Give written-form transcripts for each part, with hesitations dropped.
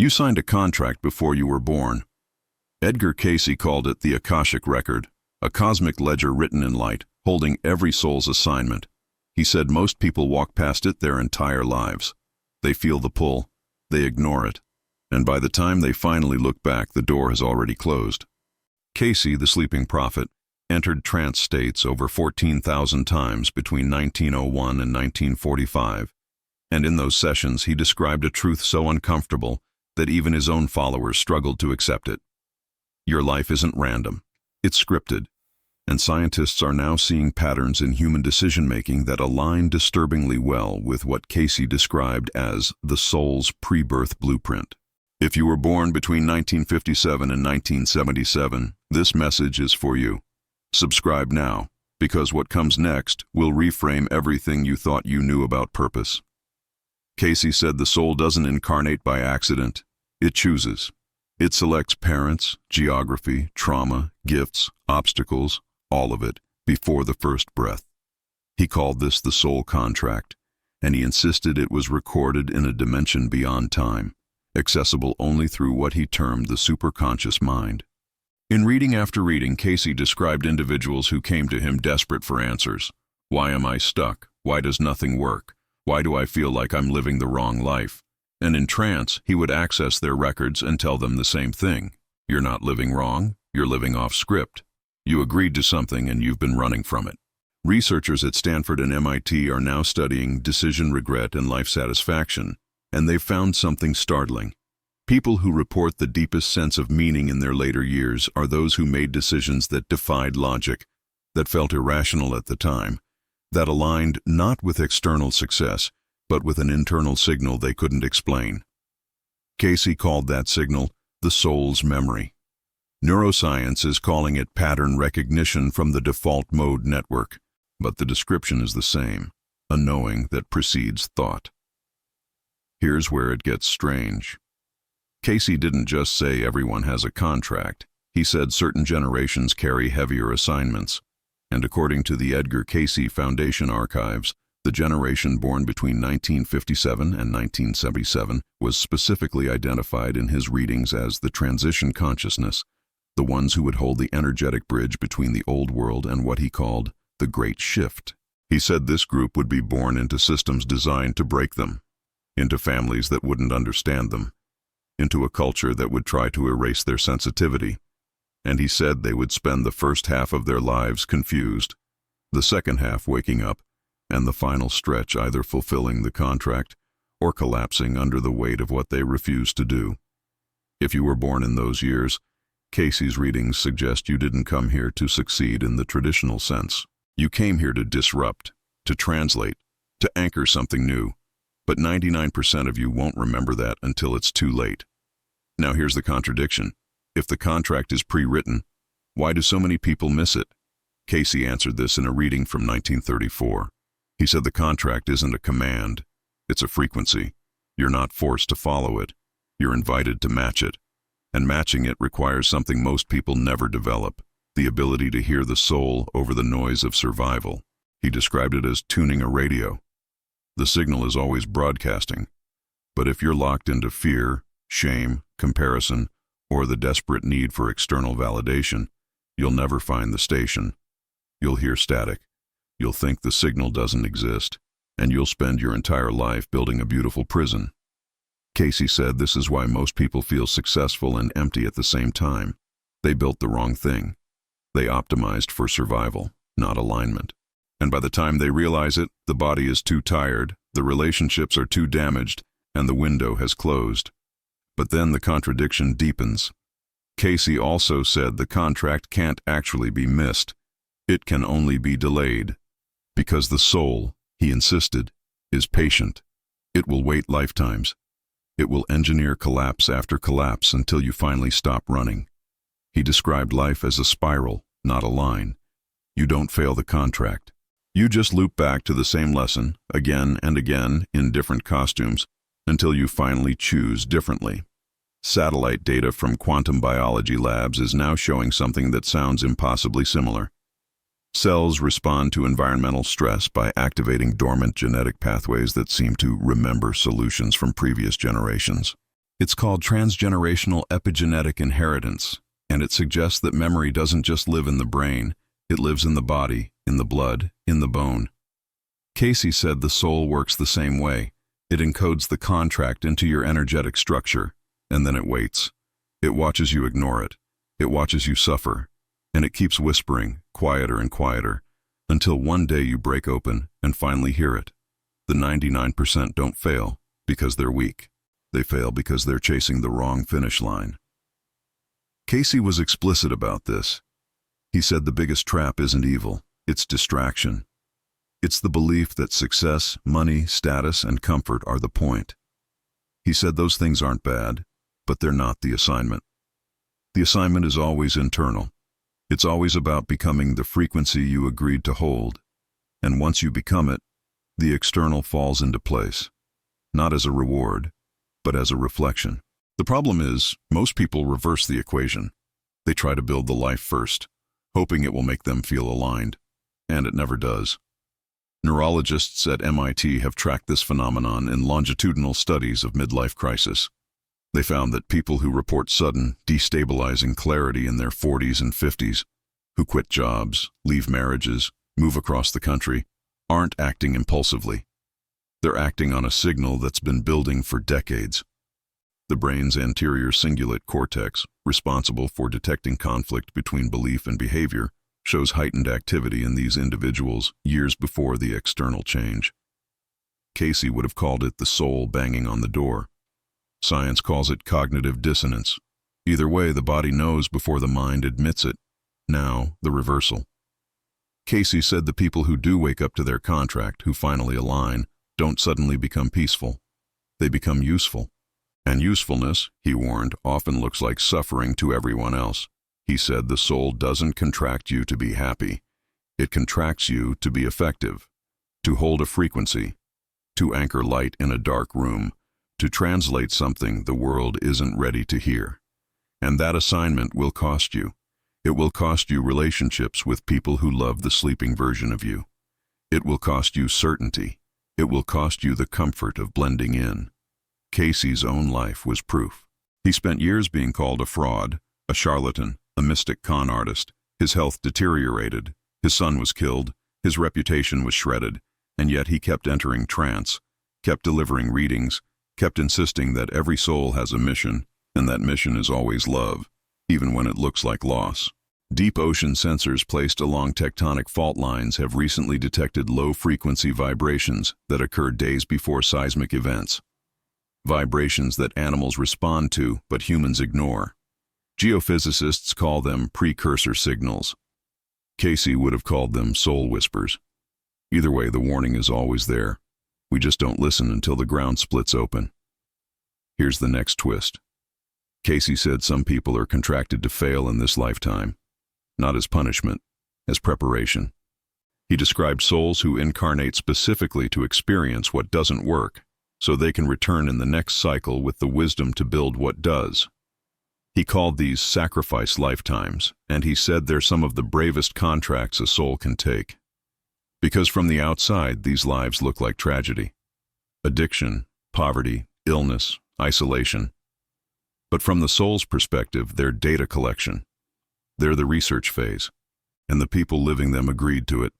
You signed a contract before you were born. Edgar Cayce called it the Akashic record, a cosmic ledger written in light, holding every soul's assignment. He said most people walk past it their entire lives. They feel the pull, they ignore it, and by the time they finally look back, the door has already closed. Cayce, the sleeping prophet, entered trance states over 14,000 times between 1901 and 1945, and in those sessions he described a truth so uncomfortable that even his own followers struggled to accept it. Your life isn't random, it's scripted, and scientists are now seeing patterns in human decision-making that align disturbingly well with what Cayce described as the soul's pre-birth blueprint. If you were born between 1957 and 1977, this message is for you. Subscribe now, because what comes next will reframe everything you thought you knew about purpose. Cayce said the soul doesn't incarnate by accident, it chooses. It selects parents, geography, trauma, gifts, obstacles, all of it, before the first breath. He called this the soul contract, and he insisted it was recorded in a dimension beyond time, accessible only through what he termed the superconscious mind. In reading after reading, Cayce described individuals who came to him desperate for answers. Why am I stuck? Why does nothing work? Why do I feel like I'm living the wrong life? And in trance, he would access their records and tell them the same thing. You're not living wrong, you're living off script. You agreed to something and you've been running from it. Researchers at Stanford and MIT are now studying decision regret and life satisfaction, and they've found something startling. People who report the deepest sense of meaning in their later years are those who made decisions that defied logic, that felt irrational at the time, that aligned not with external success, but with an internal signal they couldn't explain. Cayce called that signal the soul's memory. Neuroscience is calling it pattern recognition from the default mode network, but the description is the same, a knowing that precedes thought. Here's where it gets strange. Cayce didn't just say everyone has a contract. He said certain generations carry heavier assignments. And according to the Edgar Cayce Foundation archives, the generation born between 1957 and 1977 was specifically identified in his readings as the Transitional Consciousness, the ones who would hold the energetic bridge between the old world and what he called the Great Shift. He said this group would be born into systems designed to break them, into families that wouldn't understand them, into a culture that would try to erase their sensitivity. And he said they would spend the first half of their lives confused, the second half waking up, and the final stretch either fulfilling the contract or collapsing under the weight of what they refused to do. If you were born in those years, Cayce's readings suggest you didn't come here to succeed in the traditional sense. You came here to disrupt, to translate, to anchor something new. But 99% of you won't remember that until it's too late. Now here's the contradiction. If the contract is pre-written, why do so many people miss it? Cayce answered this in a reading from 1934. He said the contract isn't a command, it's a frequency. You're not forced to follow it, you're invited to match it. And matching it requires something most people never develop, the ability to hear the soul over the noise of survival. He described it as tuning a radio. The signal is always broadcasting, but if you're locked into fear, shame, comparison, or the desperate need for external validation, you'll never find the station. You'll hear static. You'll think the signal doesn't exist, and you'll spend your entire life building a beautiful prison. Cayce said this is why most people feel successful and empty at the same time. They built the wrong thing. They optimized for survival, not alignment. And by the time they realize it, the body is too tired, the relationships are too damaged, and the window has closed. But then the contradiction deepens. Cayce also said the contract can't actually be missed. It can only be delayed. Because the soul, he insisted, is patient. It will wait lifetimes. It will engineer collapse after collapse until you finally stop running. He described life as a spiral, not a line. You don't fail the contract. You just loop back to the same lesson, again and again, in different costumes, until you finally choose differently. Satellite data from quantum biology labs is now showing something that sounds impossibly similar. Cells respond to environmental stress by activating dormant genetic pathways that seem to remember solutions from previous generations. It's called transgenerational epigenetic inheritance, and it suggests that memory doesn't just live in the brain, it lives in the body, in the blood, in the bone. Cayce said the soul works the same way. It encodes the contract into your energetic structure, and then it waits. It watches you ignore it. It watches you suffer, and it keeps whispering, quieter and quieter, until one day you break open and finally hear it. The 99% don't fail because they're weak. They fail because they're chasing the wrong finish line. Cayce was explicit about this. He said the biggest trap isn't evil, it's distraction. It's the belief that success, money, status, and comfort are the point. He said those things aren't bad, but they're not the assignment. The assignment is always internal. It's always about becoming the frequency you agreed to hold. And once you become it, the external falls into place. Not as a reward, but as a reflection. The problem is, most people reverse the equation. They try to build the life first, hoping it will make them feel aligned. And it never does. Neurologists at MIT have tracked this phenomenon in longitudinal studies of midlife crisis. They found that people who report sudden, destabilizing clarity in their 40s and 50s, who quit jobs, leave marriages, move across the country, aren't acting impulsively. They're acting on a signal that's been building for decades. The brain's anterior cingulate cortex, responsible for detecting conflict between belief and behavior, shows heightened activity in these individuals years before the external change. Cayce would have called it the soul banging on the door. Science calls it cognitive dissonance. Either way, the body knows before the mind admits it. Now, the reversal. Cayce said the people who do wake up to their contract, who finally align, don't suddenly become peaceful. They become useful. And usefulness, he warned, often looks like suffering to everyone else. He said the soul doesn't contract you to be happy. It contracts you to be effective, to hold a frequency, to anchor light in a dark room, to translate something the world isn't ready to hear. And that assignment will cost you. It will cost you relationships with people who love the sleeping version of you. It will cost you certainty. It will cost you the comfort of blending in. Cayce's own life was proof. He spent years being called a fraud, a charlatan, a mystic con artist. His health deteriorated, his son was killed, his reputation was shredded, and yet he kept entering trance, kept delivering readings, kept insisting that every soul has a mission, and that mission is always love, even when it looks like loss. Deep ocean sensors placed along tectonic fault lines have recently detected low-frequency vibrations that occur days before seismic events. Vibrations that animals respond to, but humans ignore. Geophysicists call them precursor signals. Cayce would have called them soul whispers. Either way, the warning is always there. We just don't listen until the ground splits open. Here's the next twist. Cayce said some people are contracted to fail in this lifetime, not as punishment, as preparation. He described souls who incarnate specifically to experience what doesn't work, so they can return in the next cycle with the wisdom to build what does. He called these sacrifice lifetimes, and he said they're some of the bravest contracts a soul can take. Because from the outside, these lives look like tragedy. Addiction, poverty, illness, isolation. But from the soul's perspective, they're data collection. They're the research phase. And the people living them agreed to it,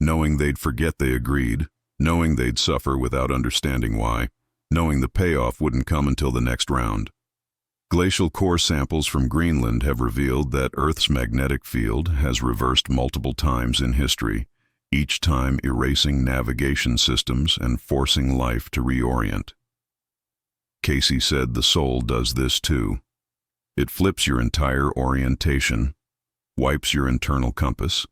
knowing they'd forget they agreed, knowing they'd suffer without understanding why, knowing the payoff wouldn't come until the next round. Glacial core samples from Greenland have revealed that Earth's magnetic field has reversed multiple times in history, each time erasing navigation systems and forcing life to reorient. Cayce said the soul does this too. It flips your entire orientation, wipes your internal compass,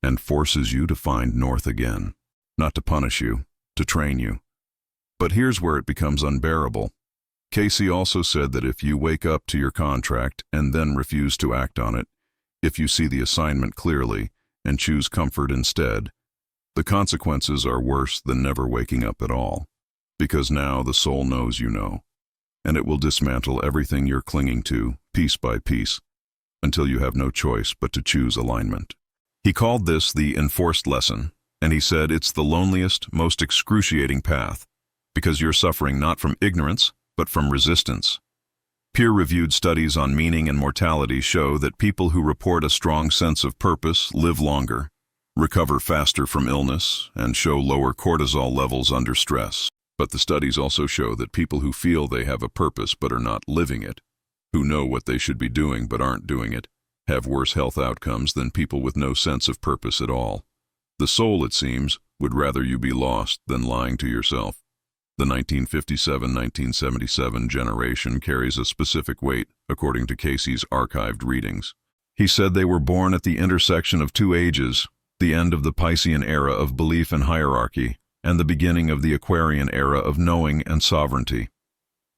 and forces you to find north again. Not to punish you, to train you. But here's where it becomes unbearable. Cayce also said that if you wake up to your contract and then refuse to act on it, if you see the assignment clearly and choose comfort instead, the consequences are worse than never waking up at all. Because now the soul knows you know, and it will dismantle everything you're clinging to, piece by piece, until you have no choice but to choose alignment. He called this the enforced lesson, and he said it's the loneliest, most excruciating path, because you're suffering not from ignorance, but from resistance. Peer-reviewed studies on meaning and mortality show that people who report a strong sense of purpose live longer, recover faster from illness, and show lower cortisol levels under stress. But the studies also show that people who feel they have a purpose but are not living it, who know what they should be doing but aren't doing it, have worse health outcomes than people with no sense of purpose at all. The soul, it seems, would rather you be lost than lying to yourself. The 1957-1977 generation carries a specific weight, according to Cayce's archived readings. He said they were born at the intersection of two ages, the end of the Piscean era of belief and hierarchy, and the beginning of the Aquarian era of knowing and sovereignty.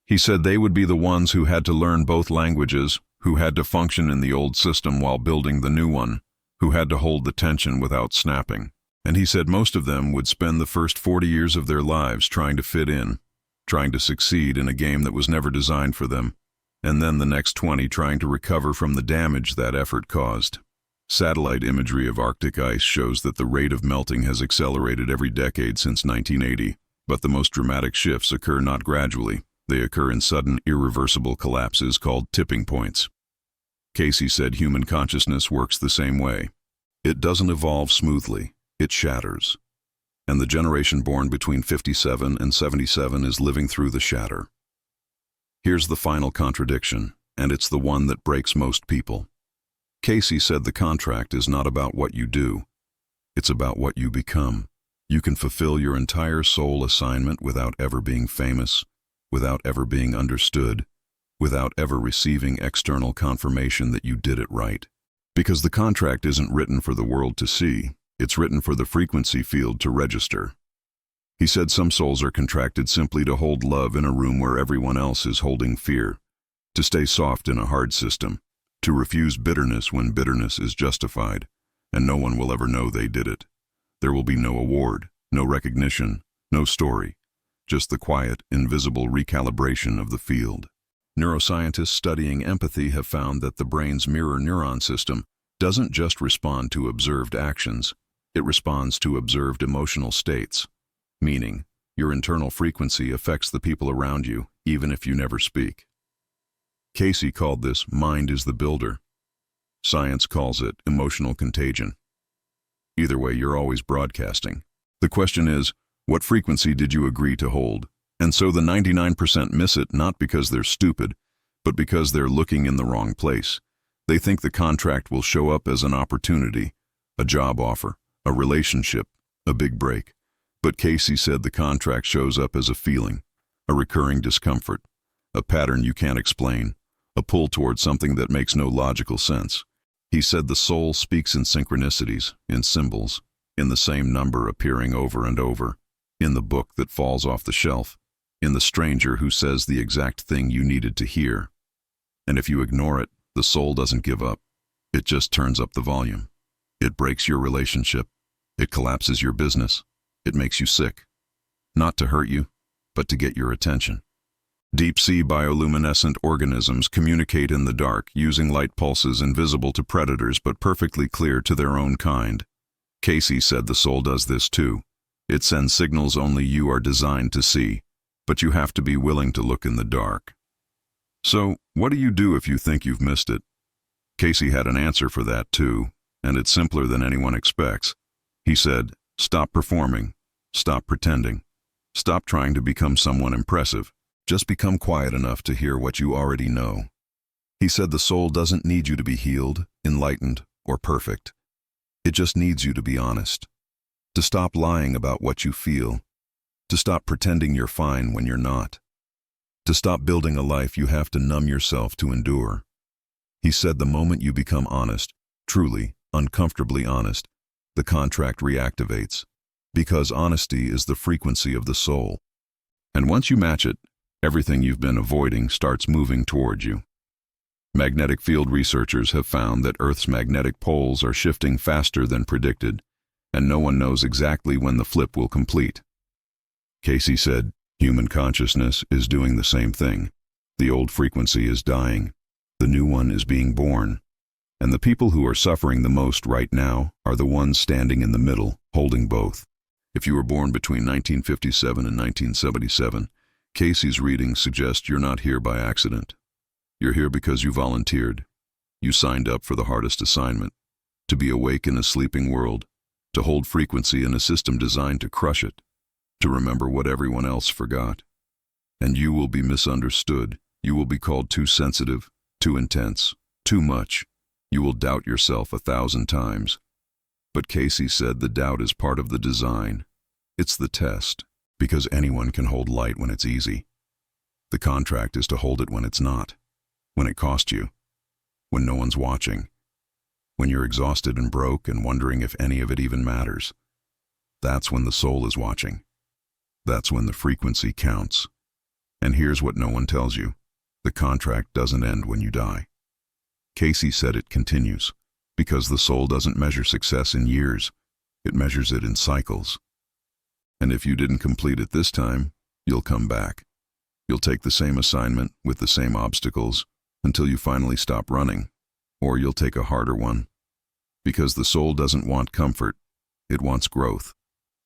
He said they would be the ones who had to learn both languages, who had to function in the old system while building the new one, who had to hold the tension without snapping. And he said most of them would spend the first 40 years of their lives trying to fit in, trying to succeed in a game that was never designed for them, and then the next 20 trying to recover from the damage that effort caused. Satellite imagery of Arctic ice shows that the rate of melting has accelerated every decade since 1980, but the most dramatic shifts occur not gradually. They occur in sudden, irreversible collapses called tipping points. Cayce said human consciousness works the same way. It doesn't evolve smoothly. It shatters. And the generation born between 57 and 77 is living through the shatter. Here's the final contradiction, and it's the one that breaks most people. Cayce said the contract is not about what you do. It's about what you become. You can fulfill your entire soul assignment without ever being famous, without ever being understood, without ever receiving external confirmation that you did it right. Because the contract isn't written for the world to see. It's written for the frequency field to register. He said some souls are contracted simply to hold love in a room where everyone else is holding fear, to stay soft in a hard system, to refuse bitterness when bitterness is justified, and no one will ever know they did it. There will be no award, no recognition, no story, just the quiet, invisible recalibration of the field. Neuroscientists studying empathy have found that the brain's mirror neuron system doesn't just respond to observed actions. It responds to observed emotional states, meaning your internal frequency affects the people around you, even if you never speak. Cayce called this mind is the builder. Science calls it emotional contagion. Either way, you're always broadcasting. The question is, what frequency did you agree to hold? And so the 99% miss it not because they're stupid, but because they're looking in the wrong place. They think the contract will show up as an opportunity, a job offer, a relationship, a big break. But Cayce said the contract shows up as a feeling, a recurring discomfort, a pattern you can't explain, a pull towards something that makes no logical sense. He said the soul speaks in synchronicities, in symbols, in the same number appearing over and over, in the book that falls off the shelf, in the stranger who says the exact thing you needed to hear. And if you ignore it, the soul doesn't give up. It just turns up the volume. It breaks your relationship. It collapses your business. It makes you sick. Not to hurt you, but to get your attention. Deep-sea bioluminescent organisms communicate in the dark using light pulses invisible to predators but perfectly clear to their own kind. Cayce said the soul does this too. It sends signals only you are designed to see, but you have to be willing to look in the dark. So, what do you do if you think you've missed it? Cayce had an answer for that too, and it's simpler than anyone expects. He said, stop performing, stop pretending, stop trying to become someone impressive. Just become quiet enough to hear what you already know. He said the soul doesn't need you to be healed, enlightened, or perfect. It just needs you to be honest, to stop lying about what you feel, to stop pretending you're fine when you're not, to stop building a life you have to numb yourself to endure. He said the moment you become honest, truly, uncomfortably honest, the contract reactivates, because honesty is the frequency of the soul. And once you match it, everything you've been avoiding starts moving toward you. Magnetic field researchers have found that Earth's magnetic poles are shifting faster than predicted, and no one knows exactly when the flip will complete. Cayce said, human consciousness is doing the same thing. The old frequency is dying. The new one is being born. And the people who are suffering the most right now are the ones standing in the middle, holding both. If you were born between 1957 and 1977, Cayce's readings suggest you're not here by accident. You're here because you volunteered. You signed up for the hardest assignment, to be awake in a sleeping world, to hold frequency in a system designed to crush it, to remember what everyone else forgot. And you will be misunderstood. You will be called too sensitive, too intense, too much. You will doubt yourself 1,000 times. But Cayce said the doubt is part of the design. It's the test, because anyone can hold light when it's easy. The contract is to hold it when it's not, when it costs you, when no one's watching, when you're exhausted and broke and wondering if any of it even matters. That's when the soul is watching. That's when the frequency counts. And here's what no one tells you. The contract doesn't end when you die. Cayce said it continues, because the soul doesn't measure success in years, it measures it in cycles. And if you didn't complete it this time, you'll come back. You'll take the same assignment with the same obstacles until you finally stop running, or you'll take a harder one. Because the soul doesn't want comfort, it wants growth,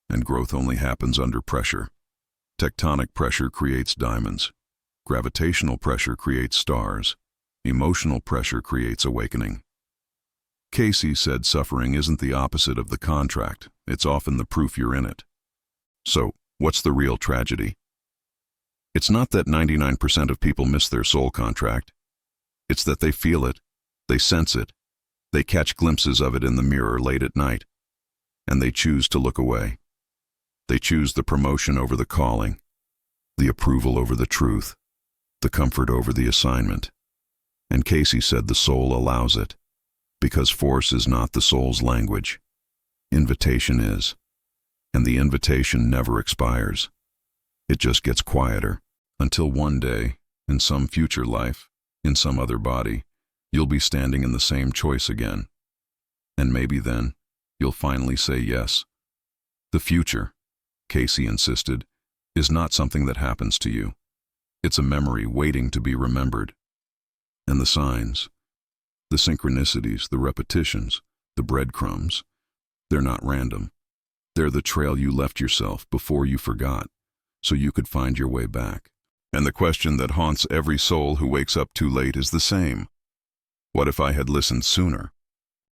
and growth only happens under pressure. Tectonic pressure creates diamonds. Gravitational pressure creates stars. Emotional pressure creates awakening. Cayce said suffering isn't the opposite of the contract, it's often the proof you're in it. So, what's the real tragedy? It's not that 99% of people miss their soul contract. It's that they feel it, they sense it, they catch glimpses of it in the mirror late at night, and they choose to look away. They choose the promotion over the calling, the approval over the truth, the comfort over the assignment. And Cayce said the soul allows it, because force is not the soul's language. Invitation is, and the invitation never expires. It just gets quieter, until one day, in some future life, in some other body, you'll be standing in the same choice again. And maybe then, you'll finally say yes. The future, Cayce insisted, is not something that happens to you. It's a memory waiting to be remembered. And the signs, the synchronicities, the repetitions, the breadcrumbs, they're not random. They're the trail you left yourself before you forgot, so you could find your way back. And the question that haunts every soul who wakes up too late is the same. What if I had listened sooner?